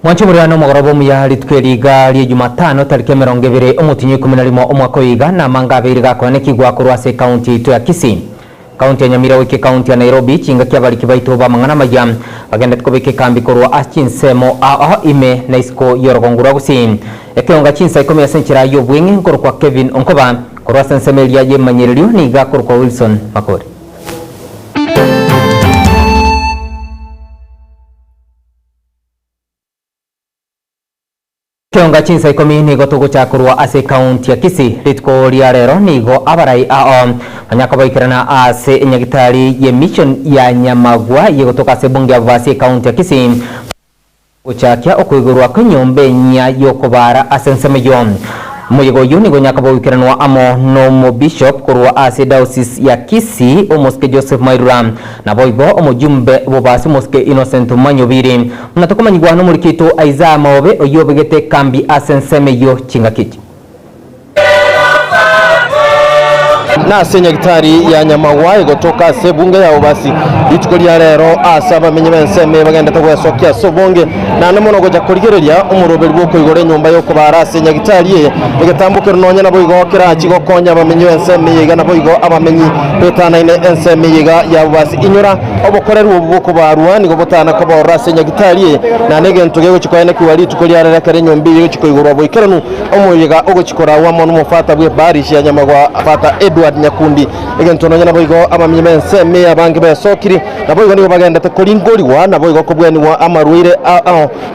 Mwanchumuriano mugorobo muyari tweriga ri Jumatano tariki 20 omutinyi 11 omwaka oiga na mangabiri gakoneki gwakurwase county to ya Kisii. County ya Nyamira wiki county ya Nairobi chinga kyabali kibaito ba mangana majya bagenda tukobeke kambi korwa Chinsemo ime na isko yorogongura gusi. Ekeonga Chinsa Ikomi ya senchira yobwingi nkoro kwa Kevin Onkoba korwa sensemelia ye manyeririo ni gakoro kwa Wilson Makori. Ekeonga Chinsa Ikomi nigo tuguchakurwa ase county ya Kisii ritko ria rero nigo abarai anyaka baikirana ase enyagitari ye mission ya Nyamagwa yegotoka ase bunge ya vasi county ya Kisii guchakia okwigurwa kanyombe nya yokobara ase nsemeyo Moyego yuni go nyaka bawikiranwa amo no bishop kurwa ase diocese ya Kisii omoske Joseph Mairura na boibo omujumbe bobasi moske Innocent Manyobiri mnatokomanyigwa no mulikito Aiza Maobe oyobegete kambi ase nsemeyo chingakiki na senyagitari ya Nyamagwa igotoka se bunge ya obasi itikoria rero asaba menye benseme bagenda tagwesokia sobonge na nemono goja kurigereria umuroberi bwo igore nyumba yo kubara senyagitari ye igatambukira nonya na boigo kira kigo konya bamenye benseme yiga na boigo abamenyi petana ine enseme yiga ya obasi inyura obokorera ubu kubarwa nigo botana ko bora senyagitari ye na negento gego kikoyene kiwali itikoria rero kare nyumbi yo kikoigoro boikeranu omuyiga ogokikora wamo numufata bwe barishi ya Nyamagwa afata Edward Nyakundi egentono nyana boigo abamenyemense me abange besokiri na boigo nigo bagenda tekolingoriwa na boigo kobwenwa amarwire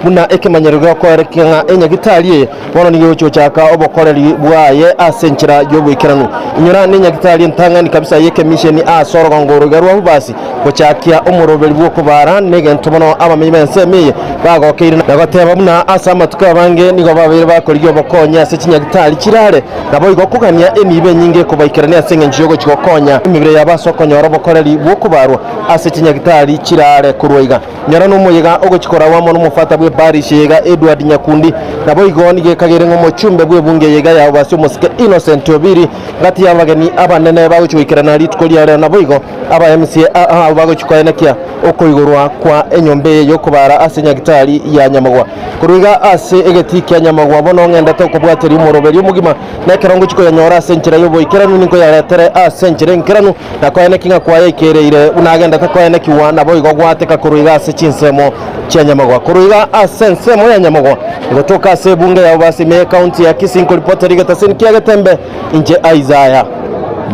buna ekemanyerero ko erekenga enyagitari bono nigo cyochaka obokoreri bwaye asenchira yobwikiranu inyura n'enyagitari ntangani kabisa yeke mission asorogongoro garwa basi kochakia omuroberi bwo kubara negento bono abamenyemense me bagokira nagateba buna asama tukabange nigo babere bakoriyo bokonya se kinyagitari kirare na boigo kugania emibe nyinge kubaikirania sengenjiyogo chikokonya imibire yabasokonya orobokoreri bwokubarwa ase kinyagitari kirare kurweiga nyara no muyiga ogokikora wamo numufata bwe barishi yega Edward Nyakundi nabo igoni gekagere nko chumbe bwe bunge yega ya basyo musike Innocent Obiri ngati yabageni abanene bagochwikirana ritkoria nabo igo aba MCA bagochikoyenekia okoigorwa kwa enyombe yo kubara ase nyagitari ya Nyamagwa kurwiga ase egetiki ya Nyamagwa bono ngenda to kubwateri umuroberi umugima na kerongo chikoya nyora senchira yobo ikeranu niko yaretere senchire nkiranu na koyene kinga kwa yekereire unagenda takoyene kiwa na boigo gwateka kurwiga ase Chinsemo cha Nyamagwa kurwiga ase nsemo ya Nyamagwa gotoka ase bunge ya obasi me county ya Kisii ko reporter Getembe kia Getembe inje Isaiah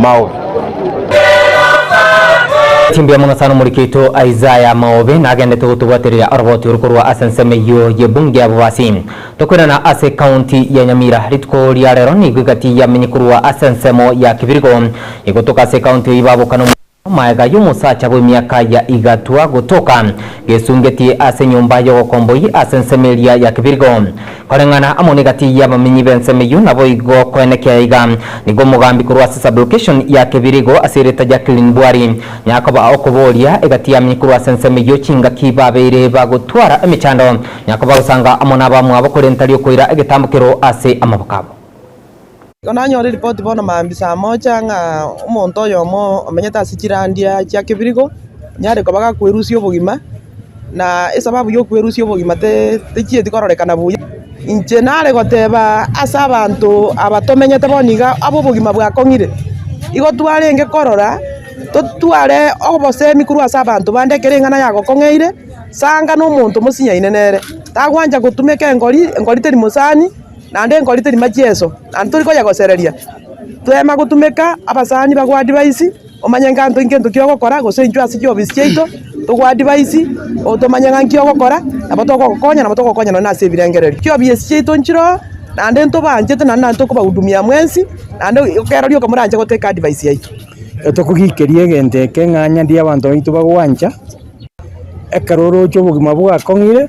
Mao Timbia muna sana mulikito Isaiah Maobe na agende tugutubwaterera aroboti urukorwa asensemeyo ye bunge ya bwasi tokwena na ase county ya Nyamira ritko ria rero ni gwigati ya menyikurwa asensemo ya Kibirigo igotoka ase county ibabo kano maega y'umusacha bwe myaka ya igatua gutoka gesungeti ase nyumba yo komboi asensemelia ya Kibirigo korengana amonegati ya bamenyi bensemeyo nabo igo kwenekea iga nigo mugambi kurwa sub location ya Kibirigo asireta Jacqueline Bwari nyakoba okoboria egati ya menyikurwa asensemeyo chinga kibabere bagutwara emichando nyakoba usanga amona bamwe abakorentari okoira egetambukiro ase amabakabo Onanyore report bona mambisa moja nga umuntu oyomo amenyeta sikirandia kya Kibirigo nyare ko baga kwerusio bugima na esababu yo kwerusio bugima tekie tikorekana buya inche nare goteba asa abantu abatomenyete boniga abo bugima bwa kongire igo twarenge korora totware obose mikuru asa abantu bandekere ngana yago kongeire sanga no muntu musinya inenere tagwanja gutumeka engori teri musani nande ngorite ni majeso anturi ko yagosereria twema gutumeka abasani bagwa device omanyenga nto kyo gukora gosenjwa asikyo bisieito tugwa device otomanyanga nkyo gukora abatoko kokonya na batoko konya na sebirengereri kyo bisieito nchiro nande nto banje tena nanto kuba hudumia mwensi nande ukererio ko muranje goteka device yaito etokugikerie gente kenganya ndia abantu bitu bagwanja ekaroro cyo bugima bwa kongire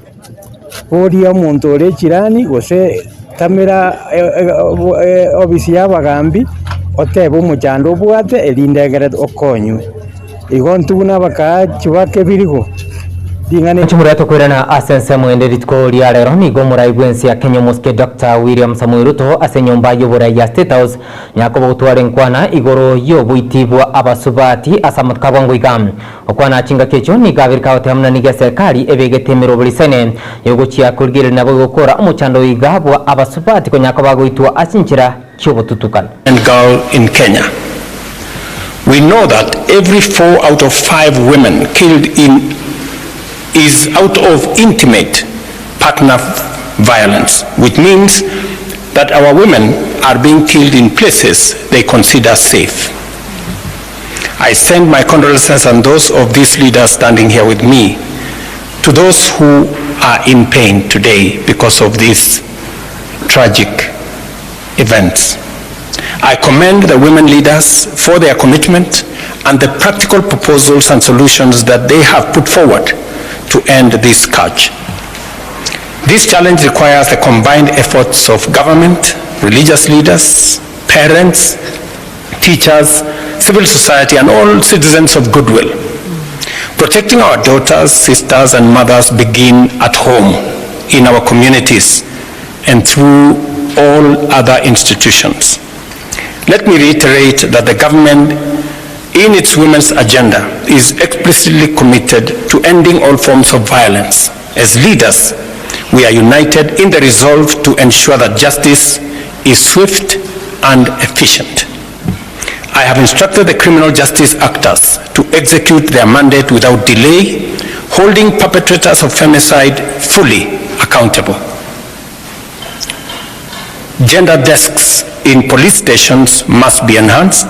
boria muntu ore kirani gose kamera obisi yabagambi otebo muchando bwate elindegere okonywe igo ntuna bakachi bake birigo dingane Chumureto kwirana asense mwende ritko liarero nigo muraigwensi ya Kenya Muske Dr. William Samuel Ruto ase nyumba yobora ya State House nyakobo gutwara nkwana igoro yobwitibwa abasubati asamut kabwango igam okwana chinga kecho ni gabirka otemna ni serikali ebegetemero bulisene yogochia kurgire nabo gukora umuchando igabwa abasubati ko nyakoba goitwa asinchira cyobotutukana and girl in Kenya. We know that every 4 out of 5 women killed is out of intimate partner violence, which means that our women are being killed in places they consider safe. I send my condolences and those of these leaders standing here with me to those who are in pain today because of these tragic events. I commend the women leaders for their commitment and the practical proposals and solutions that they have put forward to end this scourge. This challenge requires the combined efforts of government, religious leaders, parents, teachers, civil society, and all citizens of goodwill. Protecting our daughters, sisters, and mothers begin at home, in our communities, and through all other institutions. Let me reiterate that the government, in its women's agenda, is explicitly committed to ending all forms of violence. As leaders, we are united in the resolve to ensure that justice is swift and efficient. I have instructed the criminal justice actors to execute their mandate without delay, holding perpetrators of femicide fully accountable. Gender desks in police stations must be enhanced,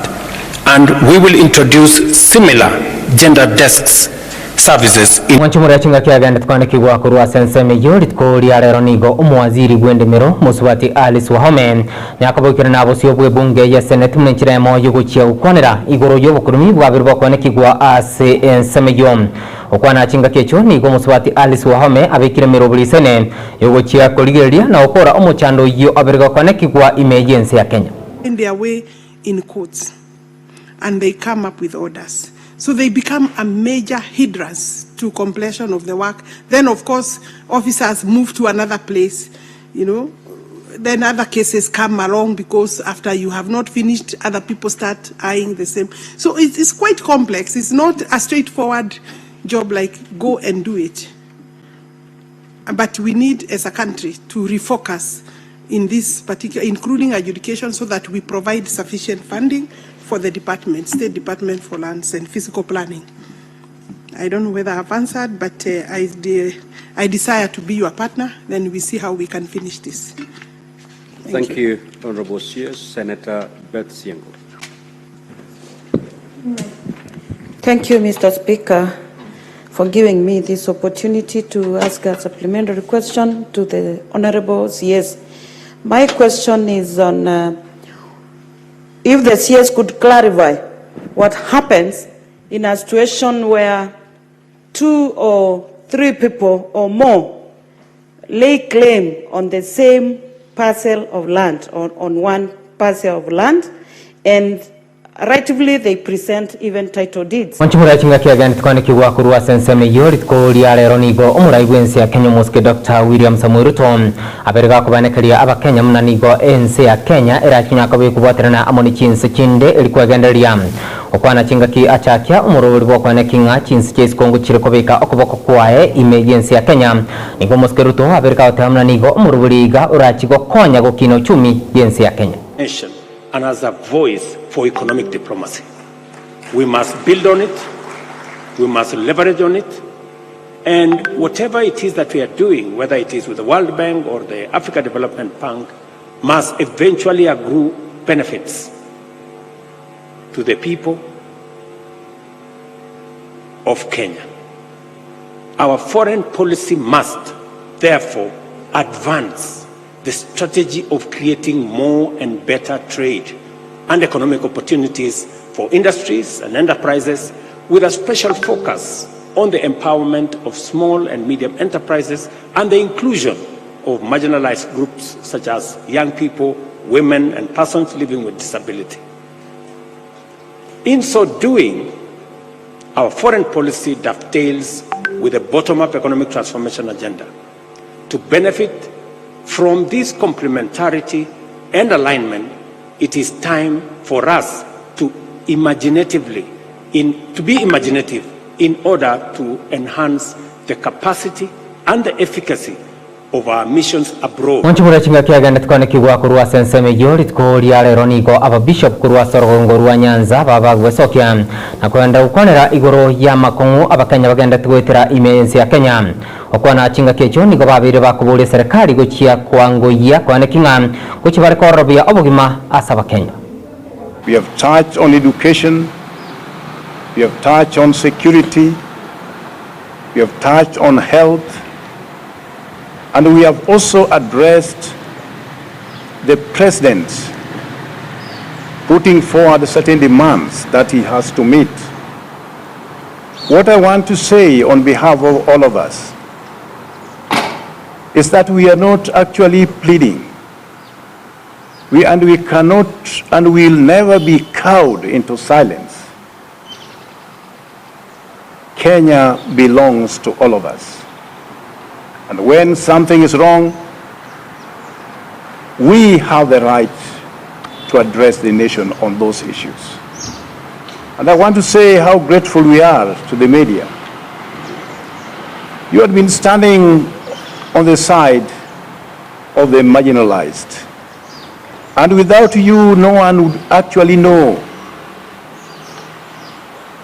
and we will introduce similar gender desks services in Mwanchumura chinga kiaganda tukane kigwa kurwa senseme yorit ko liarero nigo umwaziri gwendemero musubati Alice Wahome nyakabokira nabo siyobwe bunge ya Senate mwenchiremo yuguchia ukwanira igoro yobukurumi bwabirwa kwane kigwa ase enseme yom okwana chinga kecho nigo musubati Alice Wahome abikire mero bulisene yuguchia koligeria na okora omuchando yo abirwa kwane kigwa emergency ya Kenya in their way in courts and they come up with orders. So they become a major hindrance to completion of the work. Then, of course, officers move to another place, Then other cases come along because after you have not finished, other people start eyeing the same. So it's quite complex. It's not a straightforward job like go and do it. But we need, as a country, to refocus in this particular, including adjudication, so that we provide sufficient funding for the department, State Department for Lands and Physical Planning. I don't know whether I've answered, but I desire to be your partner. Then we see how we can finish this. Thank you, Honorable Shears. Senator Beth Siengo. Thank you, Mr. Speaker, for giving me this opportunity to ask a supplementary question to the Honorables. Yes, my question is on if the CS could clarify what happens in a situation where 2 or 3 people or more lay claim on the same parcel of land, on one parcel of land, and rightfully they present even title deeds. Mwanchumura chinga kiaganda tukane kigwa kurwa senseme yorit ko liarero nigo umuraigwensi ya Kenya Muske Dr. William Samuel Ruto aberega kubanekeria aba Kenya muna nigo ense ya Kenya erakinya kabe kubaterana amoni Chinsa chinde ilikuwa genderia okwana chinga ki achakia umuruburi bwo kwane kinga Chinsa chase kongo chirikobeka okuboko kwae emergency ya Kenya nigo Muske Ruto aberega otamna nigo umuruburiga urachigo konya gokino chumi yense ya Kenya and as a voice for economic diplomacy. We must build on it, we must leverage on it, and whatever it is that we are doing, whether it is with the World Bank or the Africa Development Bank, must eventually accrue benefits to the people of Kenya. Our foreign policy must, therefore, advance the strategy of creating more and better trade and economic opportunities for industries and enterprises, with a special focus on the empowerment of small and medium enterprises and the inclusion of marginalized groups such as young people, women, and persons living with disability. In so doing, our foreign policy dovetails with a bottom-up economic transformation agenda. To benefit from this complementarity and alignment, it is time for us to be imaginative in order to enhance the capacity and the efficacy of our missions abroad. Wanchimura chinga kiagenda tukone kigwa kurwa senseme yorit ko liare roniko aba bishop kurwa sorogongo rwa Nyanza babagwe sokya na kwenda ukonera igoro ya makongo abakanya bagenda twetera imensi ya Kenya okwana chinga kecho niko babire bakubule serikali gochia kwangoya kwane kinga gochibare korobya obugima asaba Kenya. We have touched on education, we have touched on security, we have touched on health, and we have also addressed the president putting forward certain demands that he has to meet. What I want to say on behalf of all of us is that we are not actually pleading. We cannot and will never be cowed into silence. Kenya belongs to all of us. And when something is wrong, we have the right to address the nation on those issues. And I want to say how grateful we are to the media. You have been standing on the side of the marginalized. And without you, no one would actually know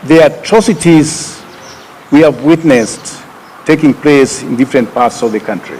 the atrocities we have witnessed taking place in different parts of the country.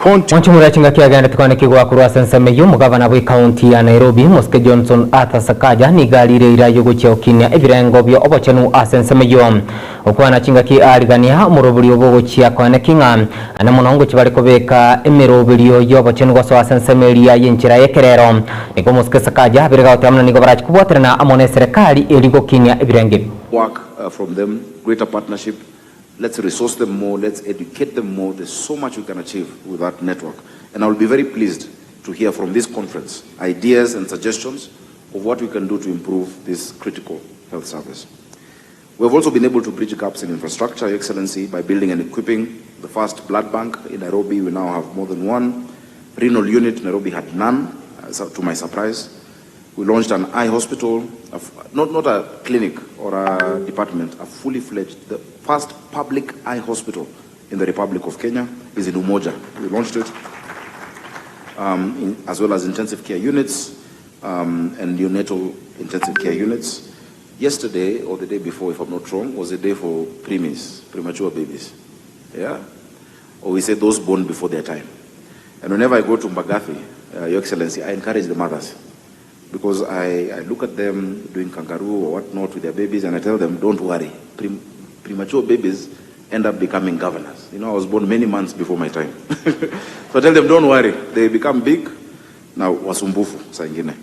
Wanchimura chinga kiagenda tukone kigwa kurwa senseme yo mugavana wa county ya Nairobi Muske Johnson atasakaja ni galire ira yogochya okinya ebirengo byo obochenu asenseme yo okwana chinga ki aligania umurobuli obogochya kwane kinga ana munongo chibali kobeka emirobili yo obochenu gwa so asenseme ya yenchira yekerero niko Muske sakaja birega otamna niko barachi kubwaterana amone serikali eligo kinya ebirenge work from them, greater partnership. Let's resource them more, let's educate them more. There's so much we can achieve with that network. And I will be very pleased to hear from this conference ideas and suggestions of what we can do to improve this critical health service. We have also been able to bridge gaps in infrastructure, Your Excellency, by building and equipping the first blood bank in Nairobi. We now have more than one. Renal unit, Nairobi had none, to my surprise. We launched an eye hospital, not a clinic or a department, a fully fledged, the first public eye hospital in the Republic of Kenya is in Umoja. We launched it, as well as intensive care units and neonatal intensive care units. Yesterday, or the day before, if I'm not wrong, was a day for premature babies. Yeah? Or we say those born before their time. And whenever I go to Mbagathi, Your Excellency, I encourage the mothers. Because I look at them doing kangaroo or whatnot with their babies and I tell them, don't worry. Premature babies end up becoming governors. You know, I was born many months before my time. So I tell them, don't worry. They become big. Now, wasumbufu, saa ingine.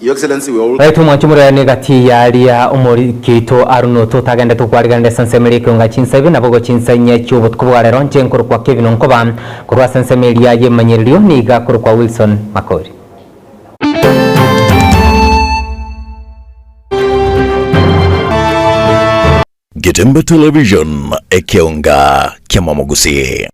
Your Excellency, we all... Raitu mwanchumura negati ya alia umori kito aruno tutagende tukwarigande sensemeli Ekeonga Chinsa ibi nabogo Chinsa nyechu butukubuwa rero nche nkuru kwa Kevin Onkoba kurwa sensemeli ya ye manyirilio niga kuru kwa Wilson Makori. Getembe Television Ekeonga Kiamamogusi.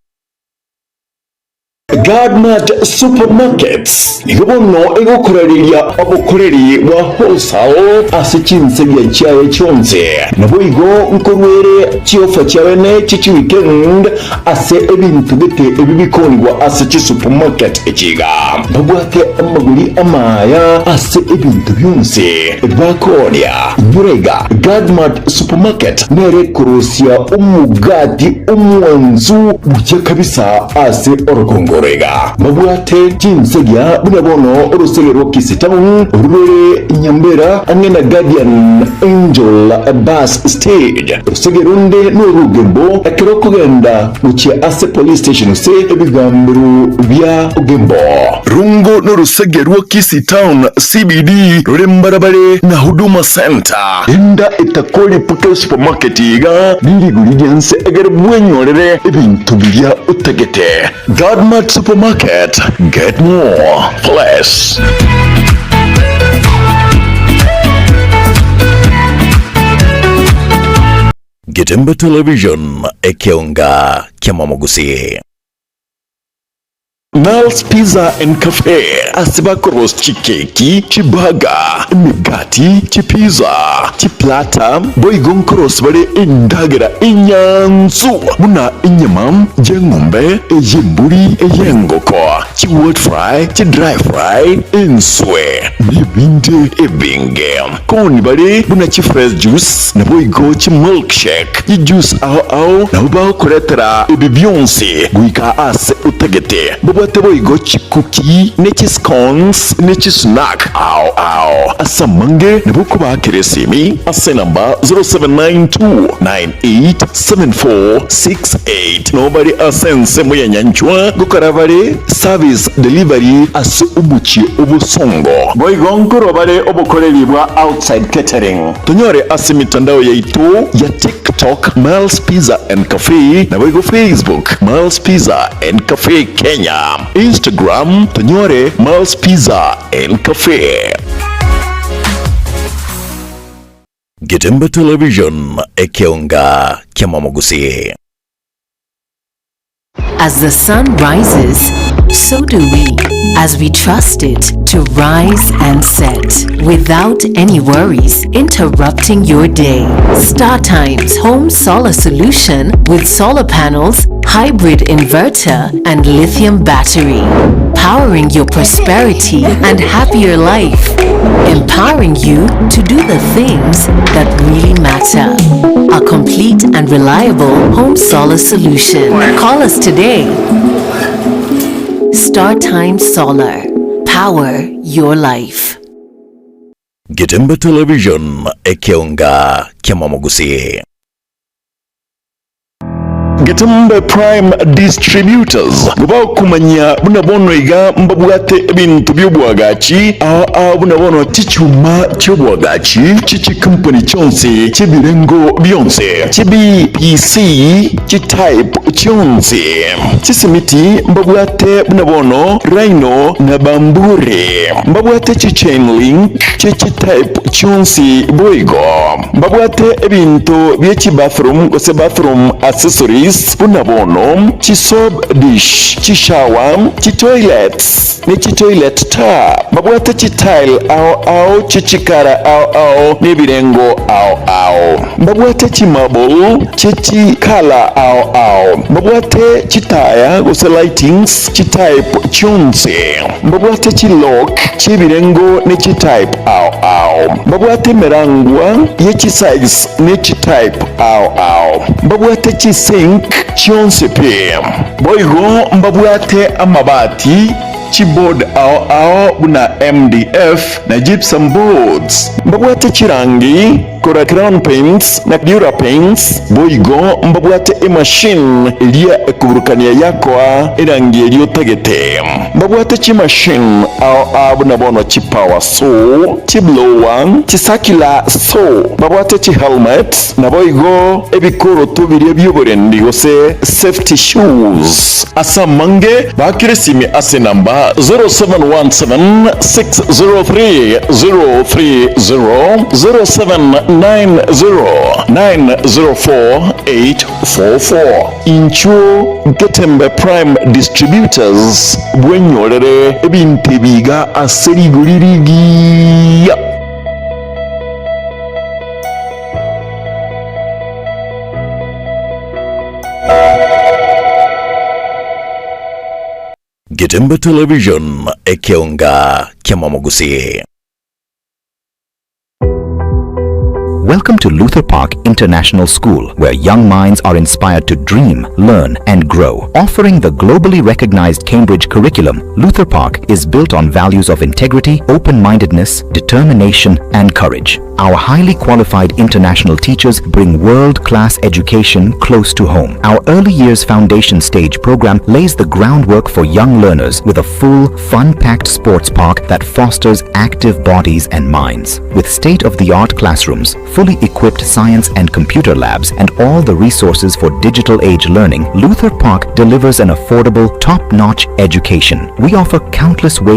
Godmart Supermarkets nibono egokoreriya obukoreri bwa wholesale ase Chinsa ya chaye chonze nabo igo nkorwere chiofa cyabene chichi weekend ase ebintu bite ebibikondwa ase chi supermarket echiga babwate amaguri amaya ase ebintu byonse bakoria burega Godmart Supermarket nere korosia umugati umwanzu bucya kabisa ase orokongo Rega babwate Chinsa ya bunabono urusegero Kisii Town urubere Nyamira angena Guardian Angel Bus Stage urusegero nde n'urugembo akero kugenda mucye ase police station se ebigambiro bya ugembo rungo n'urusegero Kisii Town CBD rurembarabare na Huduma Center enda itakoli puto supermarket iga nirigurigense egere bwenyorere ebintu bya utegete Godmart Supermarket, get more, less. Getembe Television Ekeonga Kiamamogusi. Nals Pizza and Cafe asibakoros chikeki, chibaga, imigati, chipiza, chiplata, boigonkoros bare indagera inyanzu, muna inyama, jengombe, ejemburi, ejengoko, chi wet fry, chi dry fry, inswe, nibinde ebinge. Koni bare, muna chi fresh juice, na boigo chi milkshake, chi juice au, na ubao kuretera ebibionsi, guika ase utagete. Tebo igochi cookie, nechi scones, nechi snack. Ow. Asamange, nebuku ba keresimi. Ase number 0792987468. Nobody asense moya nyanchwa. Gukaravare service delivery asu ubuchi ubusongo. Boigonkuro bare obukoreri bwa outside catering. Tonyore ase mitandao yaitu ya TikTok Miles Pizza and Cafe na boigo Facebook Miles Pizza and Cafe Kenya. Instagram tonyore Miles Pizza and Cafe. Getembe Television Ekeonga Kiamamogusi. As the sun rises, so do we, as we trust it to rise and set without any worries interrupting your day. StarTime's home solar solution with solar panels, hybrid inverter, and lithium battery, powering your prosperity and happier life, empowering you to do the things that really matter. A complete and reliable home solar solution. Call us today. StarTime Solar. Power your life. Getembe Television Ekeonga Kiamamogusi. Getembe Prime Distributors guba kumanya bunabono iga mbabwate ebintu by'obwagachi aho bunabono tichuma cy'obwagachi chichi company cyonse chibirengo byonse chibi PC type cyonse chisimiti mbabwate bunabono Rhino na Bambure mbabwate chain link chichi type cyonse boigo mbabwate ebintu by'echi bathroom gose bathroom accessories bunabono chi soap dish chi shower chi toilets ni chi toilet tap mbabwate chi tile au chi chikara au nebirengo au mbabwate chi marble chi color au mbabwate chi tire gose lightings chi type chonse mbabwate chi lock chi birengo ni chi type au mbabwate merangwa ye chi size ni chi type au mbabwate chi sink chionse pe boigo mbabwate amabati chibod ao buna MDF na gypsum boards mbabwate chirangi kora crown paints na dura paints boigo mbabwate machine iliya kuburukania yakwa irangi iliyo tagete mbabwate chi machine ao buna bono chi power saw chi blower chi circular saw mbabwate chi helmet na boigo ebikoro tubiri by'uburendi gose safety shoes asamange bakiresimi ase namba 0717-603-030 0790-904-844 Incho Getembe Prime Distributors bwenyorere ebintu biga aserigulirigi. Getembe Television Ekeonga Kiamamogusi. Welcome to Luther Park International School, where young minds are inspired to dream, learn, and grow. Offering the globally recognized Cambridge curriculum, Luther Park is built on values of integrity, open-mindedness, determination, and courage. Our highly qualified international teachers bring world-class education close to home. Our early years foundation stage program lays the groundwork for young learners with a full, fun-packed sports park that fosters active bodies and minds. With state-of-the-art classrooms, fully equipped science and computer labs, and all the resources for digital age learning, Luther Park delivers an affordable, top-notch education. We offer countless ways to